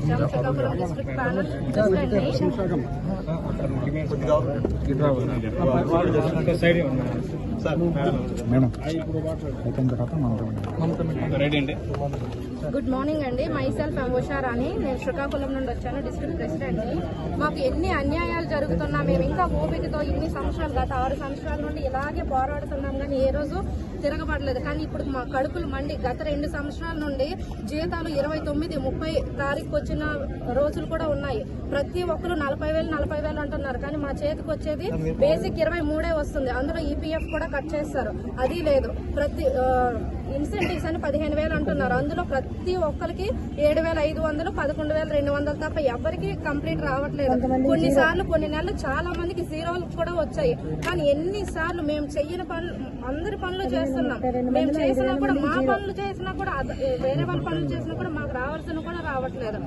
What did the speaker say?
వచ్చాము. Srikakulam district panel president good morning అండి. Myself Usharani. నేను శ్రీకాకుళం నుండి వచ్చాను, డిస్ట్రిక్ట్ ప్రెసిడెంట్ ని. మాకు ఎన్ని అన్యాయాలు జరుగుతున్నా మేము ఇంకా ఓపికతో ఇన్ని సంవత్సరాలు, గత 6 సంవత్సరాల నుండి ఇలాగే పోరాడుతున్నాం, కానీ ఏ రోజు తిరగబడలేదు. కానీ ఇప్పుడు మా కడుపులు మండి గత 2 సంవత్సరాల నుండి జీతాలు 29, 30 తారీఖు వచ్చిన రోజులు కూడా ఉన్నాయి. ప్రతి ఒక్కరు 40,000 అంటున్నారు, కానీ మా చేతికి వచ్చేది బేసిక్ 23 వస్తుంది. అందులో ఈపీఎఫ్ కూడా కట్ చేస్తారు, అది లేదు. ప్రతి ఇన్సెంటివ్స్ అని 15,000 అంటున్నారు, అందులో ప్రతి ఒక్కరికి 7,500, 11,200 తప్ప ఎవరికి కంప్లీట్ రావట్లేదు. కొన్నిసార్లు కొన్ని నెలలు చాలా మందికి జీరోలు కూడా వచ్చాయి. కానీ ఎన్నిసార్లు మేము చెయ్యని పనులు, అందరి పనులు చేస్తున్నాం. మేము చేసినా కూడా, మా పనులు చేసినా కూడా, వేరే వాళ్ళ పనులు చేసినా కూడా మాకు రావాల్సిన కూడా రావట్లేదు.